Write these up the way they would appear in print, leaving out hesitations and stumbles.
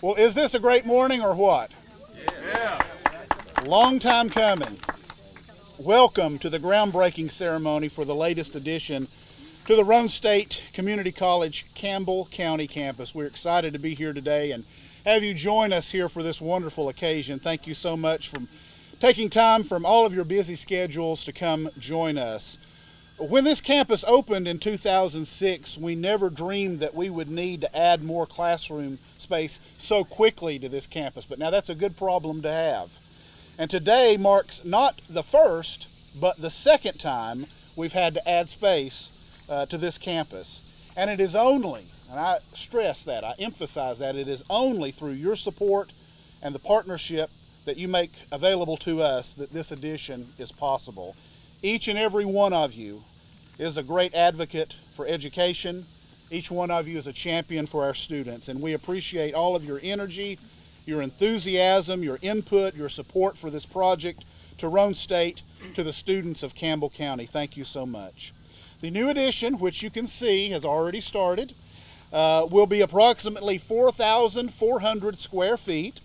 Well, is this a great morning or what? Yeah. Long time coming. Welcome to the groundbreaking ceremony for the latest addition to the Roane State Community College Campbell County campus. We're excited to be here today and have you join us here for this wonderful occasion. Thank you so much for taking time from all of your busy schedules to come join us. When this campus opened in 2006, we never dreamed that we would need to add more classroom space so quickly to this campus, but now that's a good problem to have. And today marks not the first, but the second time we've had to add space to this campus. And it is only, and I stress that, I emphasize that, it is only through your support and the partnership that you make available to us that this addition is possible. Each and every one of you is a great advocate for education. Each one of you is a champion for our students, and we appreciate all of your energy, your enthusiasm, your input, your support for this project to Roane State, to the students of Campbell County. Thank you so much. The new addition, which you can see has already started, will be approximately 4,400 square feet.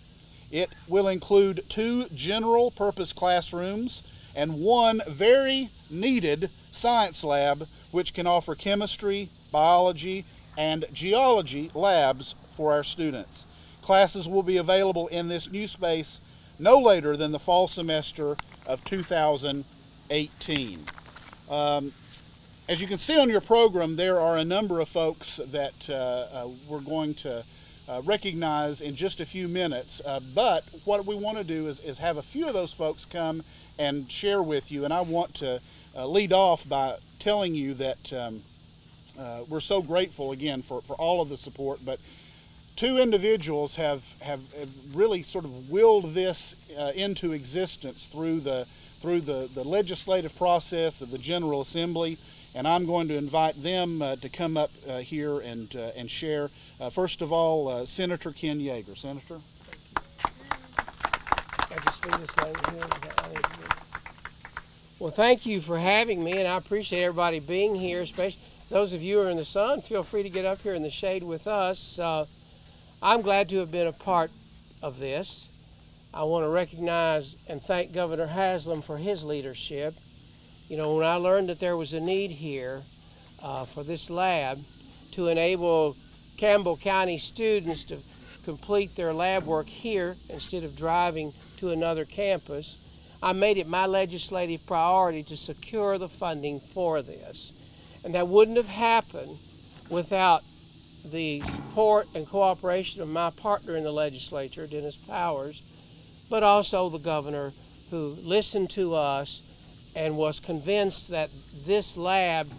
It will include 2 general purpose classrooms and 1 very needed science lab, which can offer chemistry, biology, and geology labs for our students. Classes will be available in this new space no later than the fall semester of 2018. As you can see on your program, there are a number of folks that we're going to recognize in just a few minutes, but what we want to do is have a few of those folks come and share with you, and I want to lead off by telling you that we're so grateful again for all of the support, but 2 individuals have really sort of willed this into existence through the legislative process of the General Assembly, and I'm going to invite them to come up here and share. First of all, Senator Ken Yeager. Senator. Well, thank you for having me, and I appreciate everybody being here, especially those of you who are in the sun. Feel free to get up here in the shade with us. I'm glad to have been a part of this. I want to recognize and thank Governor Haslam for his leadership. You know, when I learned that there was a need here for this lab to enable Campbell County students to complete their lab work here instead of driving to another campus, I made it my legislative priority to secure the funding for this. And that wouldn't have happened without the support and cooperation of my partner in the legislature, Dennis Powers, but also the governor, who listened to us and was convinced that this lab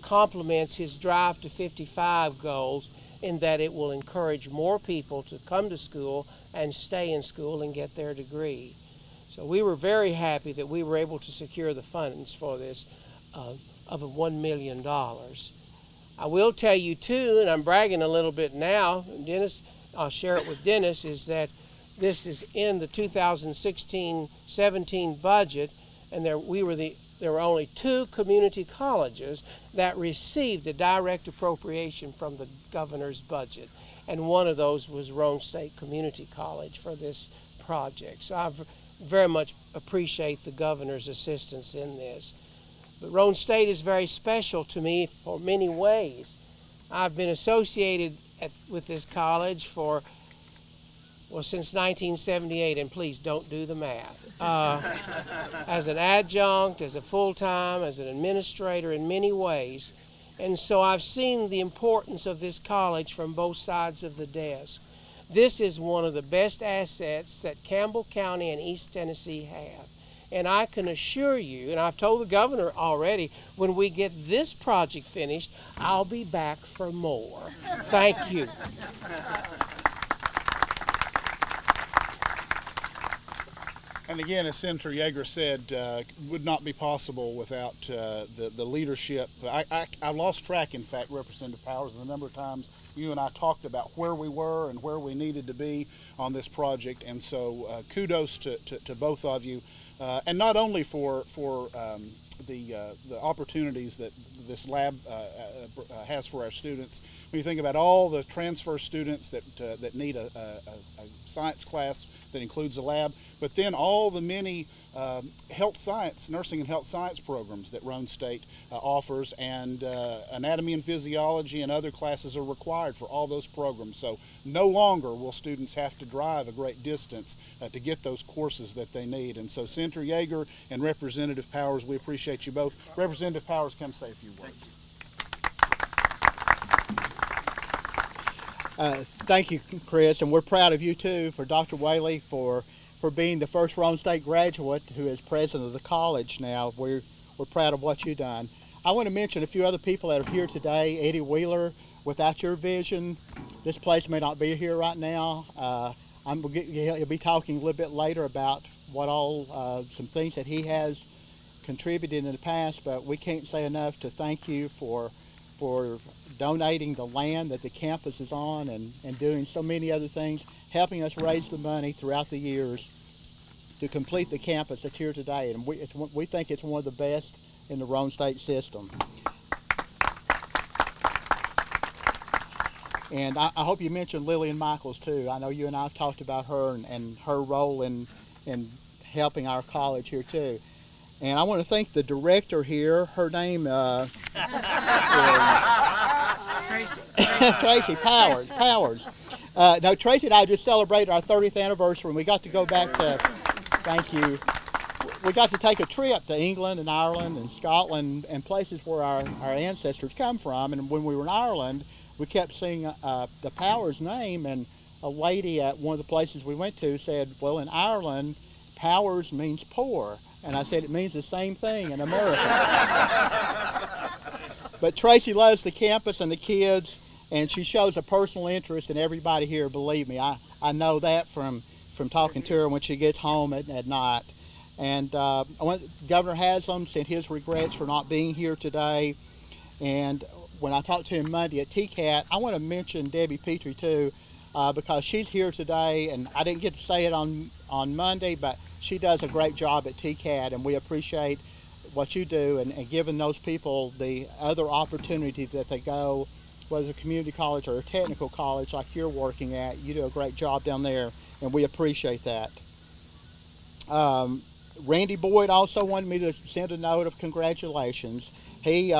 complements his Drive to 55 goals in that it will encourage more people to come to school and stay in school and get their degree. So we were very happy that we were able to secure the funds for this of $1 million. I will tell you too, and I'm bragging a little bit now, Dennis, I'll share it with Dennis, is that this is in the 2016-17 budget, and there were only 2 community colleges that received a direct appropriation from the governor's budget, and one of those was Roane State Community College for this project. So I very much appreciate the governor's assistance in this. But Roane State is very special to me for many ways. I've been associated with this college since 1978, and please don't do the math. As an adjunct, as a full-time, as an administrator in many ways. And so I've seen the importance of this college from both sides of the desk. This is one of the best assets that Campbell County and East Tennessee have. And I can assure you, and I've told the governor already, when we get this project finished, I'll be back for more. Thank you. And again, as Senator Yeager said, would not be possible without the leadership. I lost track, in fact, Representative Powers, the number of times you and I talked about where we were and where we needed to be on this project. And so kudos to both of you. And not only for the opportunities that this lab has for our students, when you think about all the transfer students that need a science class that includes a lab, but then all the many health science, nursing and health science programs that Roane State offers, and anatomy and physiology and other classes are required for all those programs. So no longer will students have to drive a great distance to get those courses that they need. And so Senator Yeager and Representative Powers, we appreciate you both. Representative Powers, come say a few words. Thank you, Chris, and we're proud of you too, for Dr. Whaley, for being the first Roane State graduate who is president of the college now. We're proud of what you've done. I want to mention a few other people that are here today. Eddie Wheeler, without your vision, this place may not be here right now. He'll be talking a little bit later about what all, some things that he has contributed in the past, but we can't say enough to thank you for donating the land that the campus is on and doing so many other things, helping us raise the money throughout the years to complete the campus that's here today. And we think it's one of the best in the Roane State system. And I hope you mentioned Lillian Michaels too. I know you and I have talked about her and her role in helping our college here too. And I want to thank the director here. Her name is Tracy Powers. No, Tracy and I just celebrated our 30th anniversary, and we got to go back to, thank you, we got to take a trip to England and Ireland and Scotland and places where our ancestors come from. And when we were in Ireland, we kept seeing the Powers name, and a lady at one of the places we went to said, well, in Ireland, Powers means poor. And I said, it means the same thing in America. But Tracy loves the campus and the kids, and she shows a personal interest in everybody here, believe me. I know that from talking to her when she gets home at night. And Governor Haslam sent his regrets for not being here today. And when I talked to him Monday at TCAT, I want to mention Debbie Petrie too, because she's here today, and I didn't get to say it on Monday, but she does a great job at TCAT, and we appreciate what you do and giving those people the other opportunity that they go, whether it's a community college or a technical college like you're working at. You do a great job down there, and we appreciate that. Randy Boyd also wanted me to send a note of congratulations. He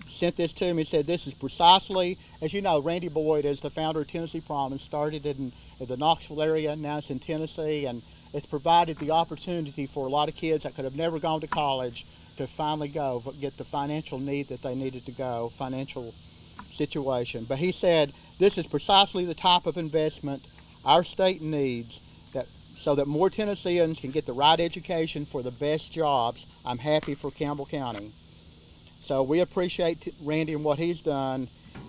sent this to me and said, this is precisely, as you know, Randy Boyd is the founder of Tennessee Promise, started in the Knoxville area, now it's in Tennessee, and it's provided the opportunity for a lot of kids that could have never gone to college to finally go, but get the financial need that they needed to go, financial situation. But he said, this is precisely the type of investment our state needs so that more Tennesseans can get the right education for the best jobs. I'm happy for Campbell County. So we appreciate Randy and what he's done.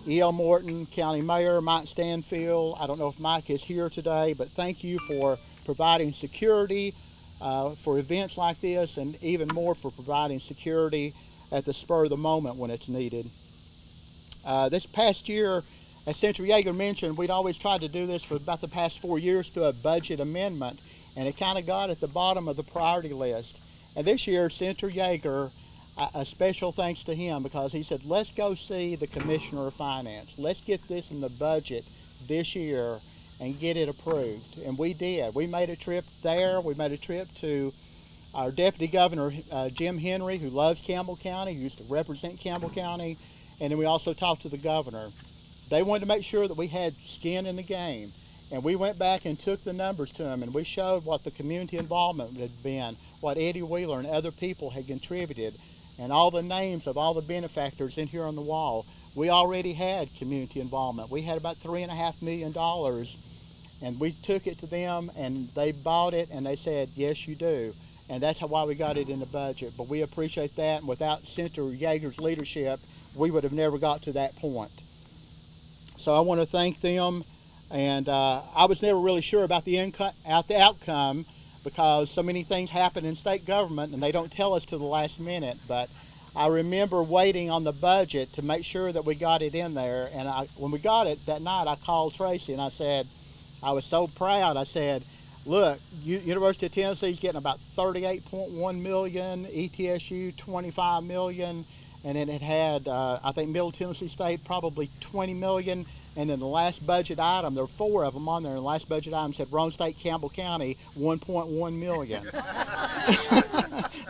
E.L. Morton, County Mayor, Mike Stanfield, I don't know if Mike is here today, but thank you for providing security for events like this, and even more for providing security at the spur of the moment when it's needed. This past year, as Senator Yeager mentioned, we'd always tried to do this for about the past 4 years through a budget amendment, and it kind of got at the bottom of the priority list. And this year, Senator Yeager, a special thanks to him, because he said, let's go see the Commissioner of Finance. Let's get this in the budget this year and get it approved. And we did. We made a trip there. We made a trip to our Deputy Governor, Jim Henry, who loves Campbell County, who used to represent Campbell County. And then we also talked to the governor. They wanted to make sure that we had skin in the game. And we went back and took the numbers to them, and we showed what the community involvement had been, what Eddie Wheeler and other people had contributed, and all the names of all the benefactors in here on the wall. We already had community involvement. We had about $3.5 million, and we took it to them, and they bought it, and they said, yes, you do. And that's why we got it in the budget. But we appreciate that, and without Senator Yeager's leadership, we would have never got to that point. So I want to thank them, and I was never really sure about the outcome, because so many things happen in state government and they don't tell us to the last minute. But I remember waiting on the budget to make sure that we got it in there, and when we got it that night, I called Tracy and I said, I was so proud. I said, look, University of Tennessee is getting about $38.1 million, ETSU $25 million, and then it had, I think Middle Tennessee State probably 20 million, and then the last budget item, there were 4 of them on there, and the last budget item said Roane State, Campbell County, 1.1 million.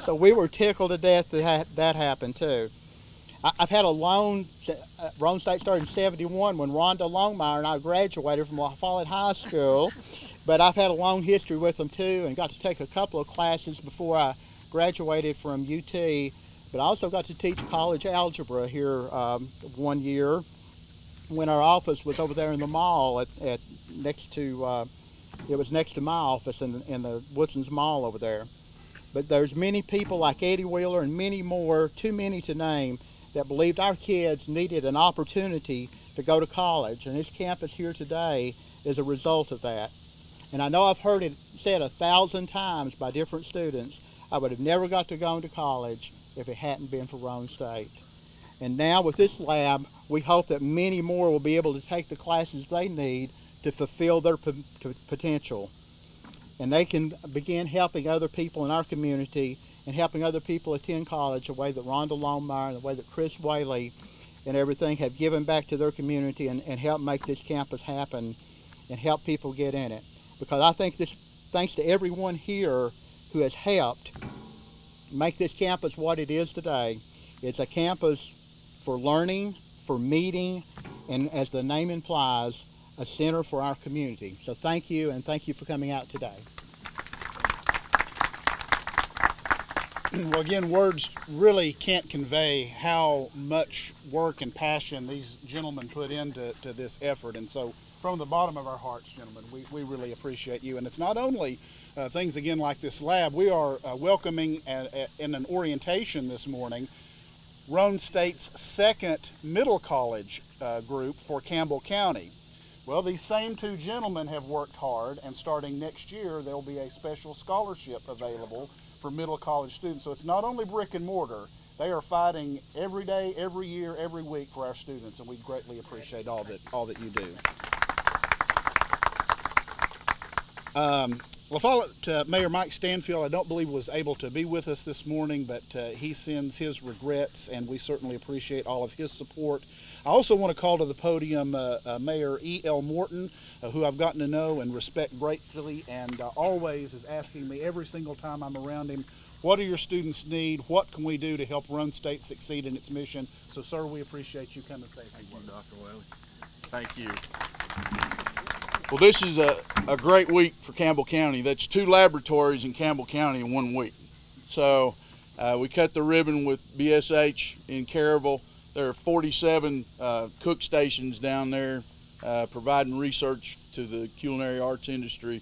So we were tickled to death that that happened too. I've had a loan. Roane State started in '71 when Rhonda Longmire and I graduated from La Follette High School, but I've had a long history with them too, and got to take a couple of classes before I graduated from UT. But I also got to teach college algebra here 1 year when our office was over there in the mall at next to it was next to my office in the Woodson's Mall over there. But there's many people like Eddie Wheeler and many more, too many to name, that believed our kids needed an opportunity to go to college, and this campus here today is a result of that. And I know I've heard it said 1,000 times by different students, I would have never got to go to college if it hadn't been for Roane State. And now with this lab, we hope that many more will be able to take the classes they need to fulfill their potential. And they can begin helping other people in our community and helping other people attend college the way that Rhonda Longmire and the way that Chris Whaley and everything have given back to their community and helped make this campus happen and help people get in it. Because I think this, thanks to everyone here who has helped make this campus what it is today, it's a campus for learning, for meeting, and as the name implies, a center for our community. So thank you, and thank you for coming out today. Well, again, words really can't convey how much work and passion these gentlemen put into this effort. And so from the bottom of our hearts, gentlemen, we really appreciate you. And it's not only things, again, like this lab. We are welcoming in an orientation this morning Roane State's second middle college group for Campbell County. Well, these same 2 gentlemen have worked hard, and starting next year, there'll be a special scholarship available for middle college students. So it's not only brick and mortar, they are fighting every day, every year, every week for our students, and we greatly appreciate all that you do. La Follette Mayor Mike Stanfield, I don't believe was able to be with us this morning, but he sends his regrets, and we certainly appreciate all of his support. I also want to call to the podium Mayor E.L. Morton, who I've gotten to know and respect greatly, and always is asking me every single time I'm around him, what do your students need? What can we do to help Roane State succeed in its mission? So, sir, we appreciate you coming to say thank you. Dr. Whaley. Thank you. Well, this is a great week for Campbell County. That's 2 laboratories in Campbell County in 1 week. So we cut the ribbon with BSH in Caryville. There are 47 cook stations down there providing research to the culinary arts industry,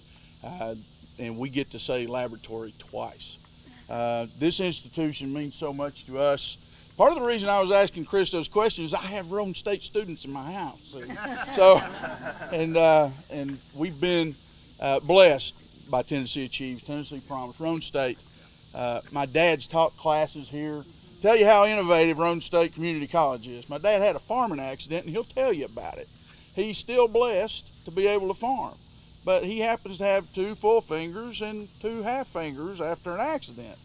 and we get to say laboratory twice. This institution means so much to us. Part of the reason I was asking Chris those questions is I have Roane State students in my house. So, and we've been blessed by Tennessee Achieves, Tennessee Promise, Roane State. My dad's taught classes here. Tell you how innovative Roane State Community College is. My dad had a farming accident, and he'll tell you about it. He's still blessed to be able to farm, but he happens to have 2 full fingers and 2 half fingers after an accident.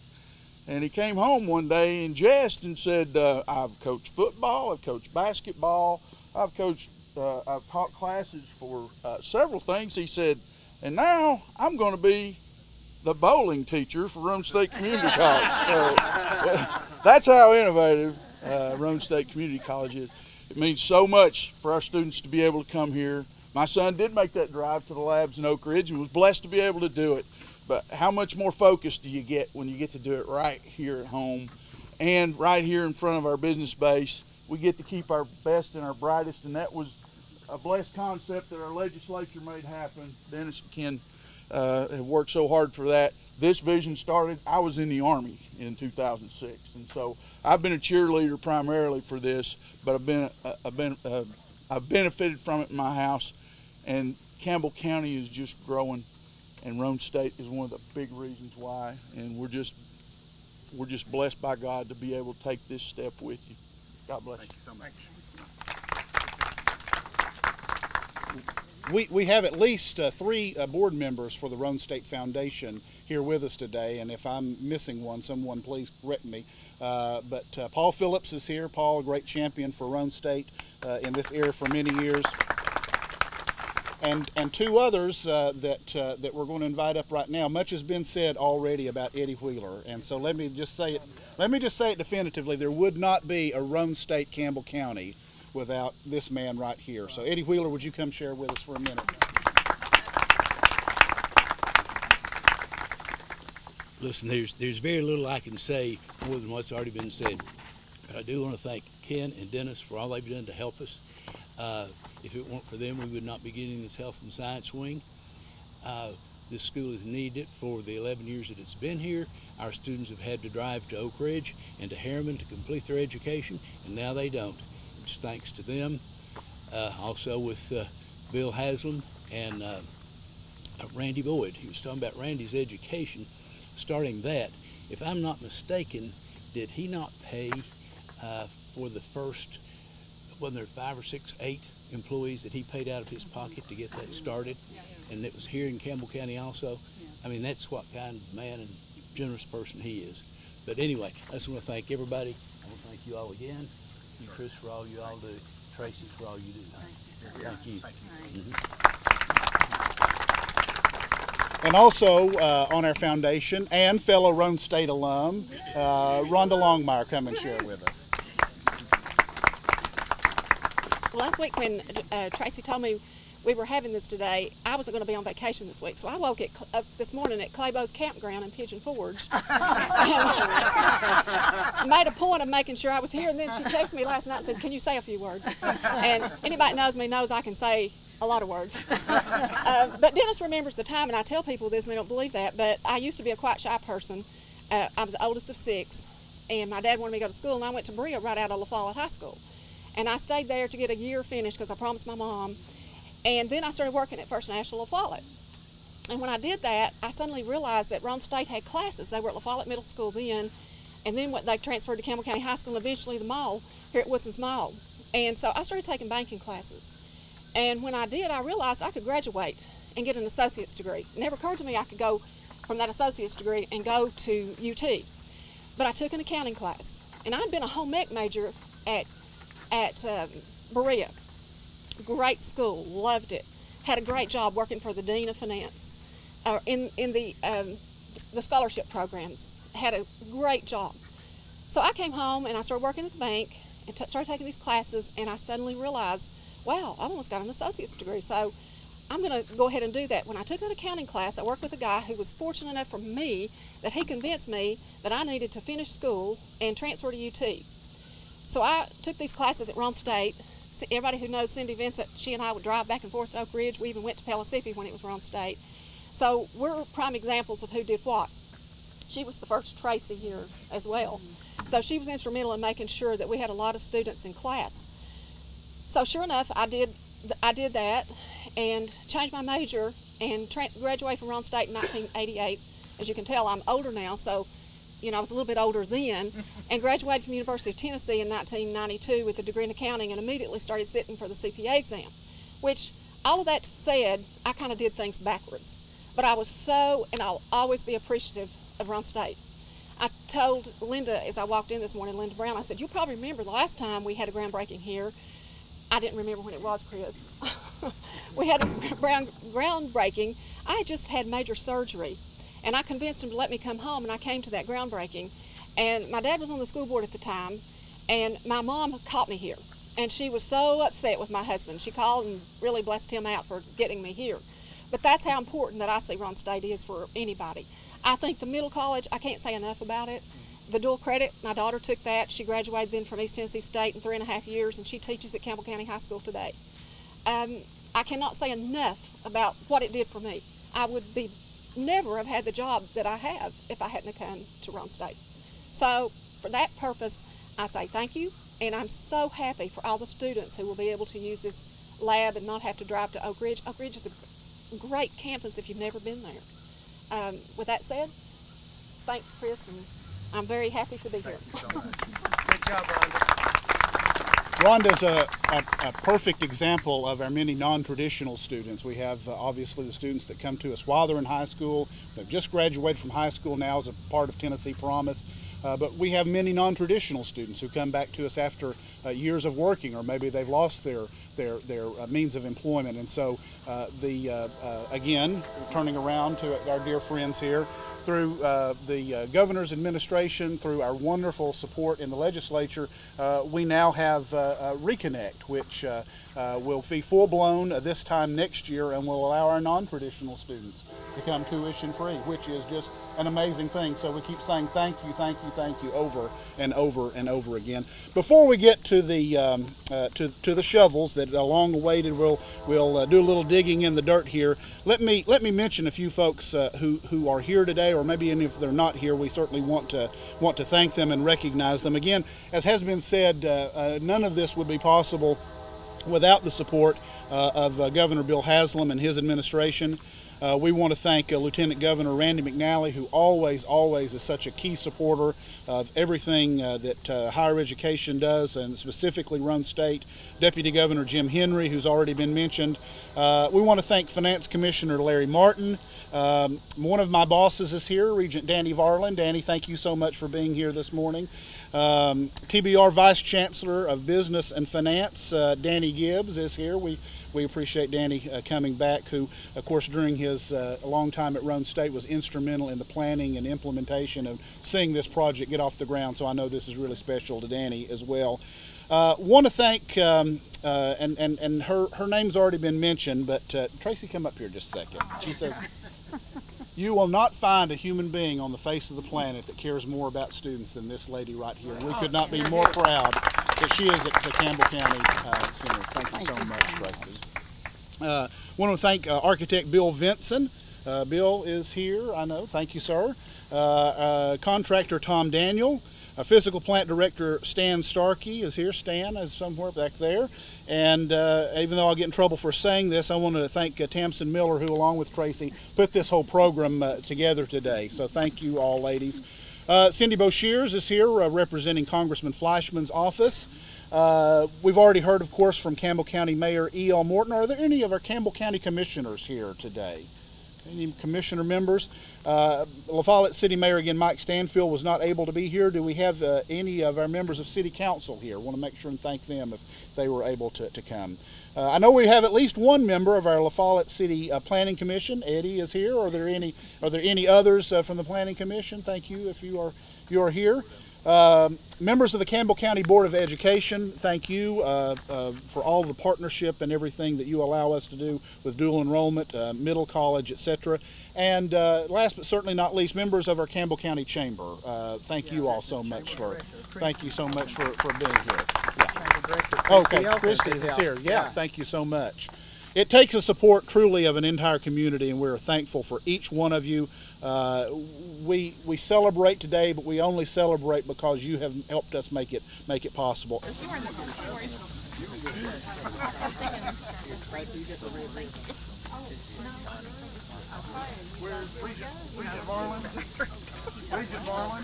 And he came home one day in jest and said, I've coached football, I've coached basketball, I've taught classes for several things. He said, and now I'm going to be the bowling teacher for Roane State Community College. So that's how innovative Roane State Community College is. It means so much for our students to be able to come here. My son did make that drive to the labs in Oak Ridge and was blessed to be able to do it. But how much more focused do you get when you get to do it right here at home and right here in front of our business base? We get to keep our best and our brightest, and that was a blessed concept that our legislature made happen. Dennis and Ken have worked so hard for that. This vision started, I was in the Army in 2006, and so I've been a cheerleader primarily for this, but I've benefited from it in my house, and Campbell County is just growing. And Roane State is one of the big reasons why, and we're just blessed by God to be able to take this step with you. God bless you. Thank you so much. We have at least 3 board members for the Roane State Foundation here with us today, and if I'm missing one, someone please correct me. But Paul Phillips is here. Paul, a great champion for Roane State in this era for many years. And two others that we're going to invite up right now. Much has been said already about Eddie Wheeler, and so let me just say it definitively. There would not be a Roane State Campbell County without this man right here. So Eddie Wheeler, would you come share with us for a minute? Listen, there's very little I can say more than what's already been said. But I do want to thank Ken and Dennis for all they've done to help us. If it weren't for them, we would not be getting this health and science wing. This school has needed it for the 11 years that it's been here. Our students have had to drive to Oak Ridge and to Harriman to complete their education, and now they don't. It's thanks to them. Also with Bill Haslam and Randy Boyd. He was talking about Randy's education, starting that. If I'm not mistaken, did he not pay for the first, wasn't there 5 or 6, 8 employees that he paid out of his pocket to get that started? And it was here in Campbell County also. I mean, that's what kind of man and generous person he is. But anyway, I just want to thank everybody. I want to thank you all again. And Chris for all you all do. Tracy for all you do. Thank you. And also on our foundation and fellow Roane State alum, Rhonda Longmire, come and share with us. Last week when Tracy told me we were having this today, I wasn't going to be on vacation this week, so I woke up this morning at Claybo's campground in Pigeon Forge and made a point of making sure I was here, and then she texted me last night and said, "Can you say a few words?" And anybody that knows me knows I can say a lot of words. But Dennis remembers the time, and I tell people this and they don't believe that, but I used to be a quite shy person. I was the oldest of 6, and my dad wanted me to go to school, and I went to Berea right out of La Follette High School. And I stayed there to get a year finished because I promised my mom. And then I started working at First National La Follette. And when I did that, I suddenly realized that Roane State had classes. They were at La Follette Middle School then, and then they transferred to Campbell County High School and eventually the mall here at Woodson's Mall. And so I started taking banking classes. And when I did, I realized I could graduate and get an associate's degree. It never occurred to me I could go from that associate's degree and go to UT. But I took an accounting class. And I'd been a home ec major at Berea. Great school, loved it. Had a great job working for the Dean of Finance in the scholarship programs. Had a great job. So I came home and I started working at the bank and started taking these classes, and I suddenly realized, wow, I've almost got an associate's degree, so I'm going to go ahead and do that. When I took that accounting class, I worked with a guy who was fortunate enough for me that he convinced me that I needed to finish school and transfer to UT. So I took these classes at Roane State. Everybody who knows Cindy Vincent, she and I would drive back and forth to Oak Ridge. We even went to Pellissippi when it was Roane State. So we're prime examples of who did what. She was the first Tracy here as well. So she was instrumental in making sure that we had a lot of students in class. So sure enough, I did that and changed my major and graduated from Roane State in 1988. As you can tell, I'm older now, so you know, I was a little bit older then, and graduated from the University of Tennessee in 1992 with a degree in accounting and immediately started sitting for the CPA exam, which, all of that said, I kind of did things backwards. But I was so, and I'll always be appreciative of Roane State. I told Linda as I walked in this morning, Linda Brown, I said, "You'll probably remember the last time we had a groundbreaking here." I didn't remember when it was, Chris. We had this groundbreaking. I had just had major surgery. And I convinced him to let me come home, and I came to that groundbreaking. And my dad was on the school board at the time, and my mom caught me here. And she was so upset with my husband. She called and really blessed him out for getting me here. But that's how important that I see Roane State is for anybody. I think the middle college, I can't say enough about it. The dual credit, my daughter took that. She graduated then from East Tennessee State in 3.5 years, and she teaches at Campbell County High School today. I cannot say enough about what it did for me. I would never have had the job that I have if I hadn't come to Roane State. So for that purpose, I say thank you, and I'm so happy for all the students who will be able to use this lab and not have to drive to Oak Ridge. Oak Ridge is a great campus if you've never been there. With that said, thanks, Chris, and I'm very happy to be here. Thank you so much. Good job, Rhonda. Rhonda's a perfect example of our many non-traditional students. We have obviously the students that come to us while they're in high school. They've just graduated from high school now as a part of Tennessee Promise. but we have many non-traditional students who come back to us after years of working, or maybe they've lost their means of employment. And so again, turning around to our dear friends here, through the governor's administration, through our wonderful support in the legislature, we now have Reconnect, which will be full-blown this time next year and will allow our non-traditional students to come tuition-free, which is just an amazing thing. So we keep saying thank you, thank you, thank you over and over and over again. Before we get to the to the shovels that are long awaited, we'll do a little digging in the dirt here. Let me mention a few folks who are here today, or maybe even if they're not here, we certainly want to thank them and recognize them. Again, as has been said, none of this would be possible without the support of Governor Bill Haslam and his administration. We want to thank Lieutenant Governor Randy McNally, who always is such a key supporter of everything that higher education does, and specifically Roane State. Deputy Governor Jim Henry, who's already been mentioned. We want to thank Finance Commissioner Larry Martin. One of my bosses is here, Regent Danny Varlin. Danny, thank you so much for being here this morning. TBR Vice Chancellor of Business and Finance, Danny Gibbs, is here. We appreciate Danny coming back, who, of course, during his long time at Roane State was instrumental in the planning and implementation of seeing this project get off the ground. So I know this is really special to Danny as well. Want to thank, and her name's already been mentioned, but Tracy, come up here just a second. She says, you will not find a human being on the face of the planet that cares more about students than this lady right here. And we could not be more proud that she is at the Campbell County Center. Thank you so much, Tracy. Want to thank architect Bill Vinson. Bill is here, I know. Thank you, sir. Contractor Tom Daniel. Physical plant director Stan Starkey is here. Stan is somewhere back there. And even though I'll get in trouble for saying this, I wanted to thank Tamsin Miller, who, along with Tracy, put this whole program together today. So thank you all, ladies. Cindy Boshears is here representing Congressman Fleischman's office. We've already heard, of course, from Campbell County Mayor E.L. Morton. Are there any of our Campbell County commissioners here today? Any commissioner members? La Follette City Mayor, again, Mike Stanfield, was not able to be here. Do we have any of our members of City Council here? I want to make sure and thank them if they were able to come. I know we have at least one member of our La Follette City Planning Commission. Eddie is here. Are there any others from the Planning Commission? Thank you if you are here. Members of the Campbell County Board of Education, thank you for all the partnership and everything that you allow us to do with dual enrollment, middle college, etc. And last but certainly not least, members of our Campbell County Chamber. Thank you all so much for being here. Yeah. Okay, Christy is here. Yeah, thank you so much. It takes the support truly of an entire community, and we're thankful for each one of you. We celebrate today, but we only celebrate because you have helped us make it possible. Where's Regent Marlin? Regent Marlin?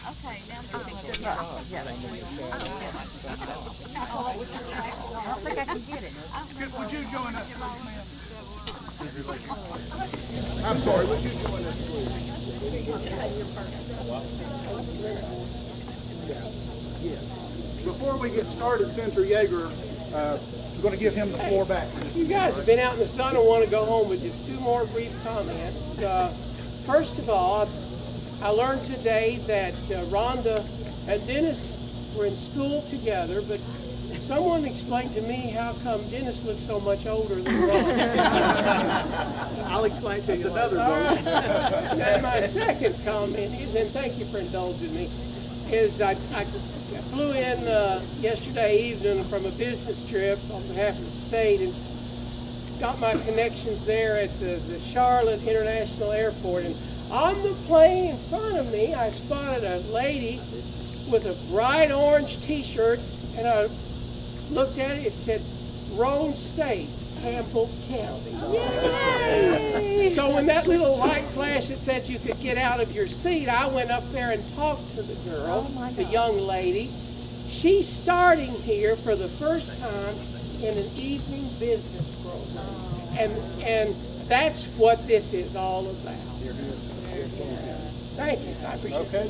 Okay, now I don't think I can get it. Would you join us, please, ma'am? I'm sorry, would you join us, please? Before we get started, Senator Yeager, we're going to give him the floor back. You guys have been out in the sun and want to go home with just two more brief comments. First of all, I learned today that Rhonda and Dennis were in school together, but someone explained to me how come Dennis looks so much older than Rhonda. I'll explain to you later. All right. And my second comment is, and thank you for indulging me, is I flew in yesterday evening from a business trip on behalf of the state and got my connections there at the Charlotte International Airport. And on the plane in front of me, I spotted a lady with a bright orange t-shirt, and I looked at it, it said Roane State, Campbell County. Yay! So when that little light flashed that said you could get out of your seat, I went up there and talked to the girl, the young lady. She's starting here for the first time in an evening business program. And that's what this is all about. Thank you. I appreciate it. Okay.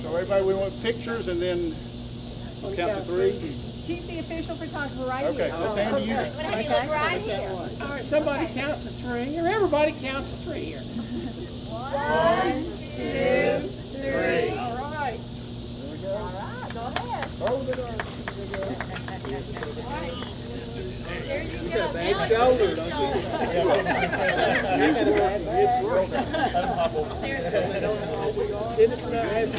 So everybody, we want pictures, and then we'll count to 3. Keep the official photographer right Okay, here. so Sandy, you. Okay. Right here. All right, somebody count to 3, or everybody count to 3 here. 1, 2, 3. All right. All right, go ahead. Hold it on. There you go. Big shoulder, don't you? Dennis and I have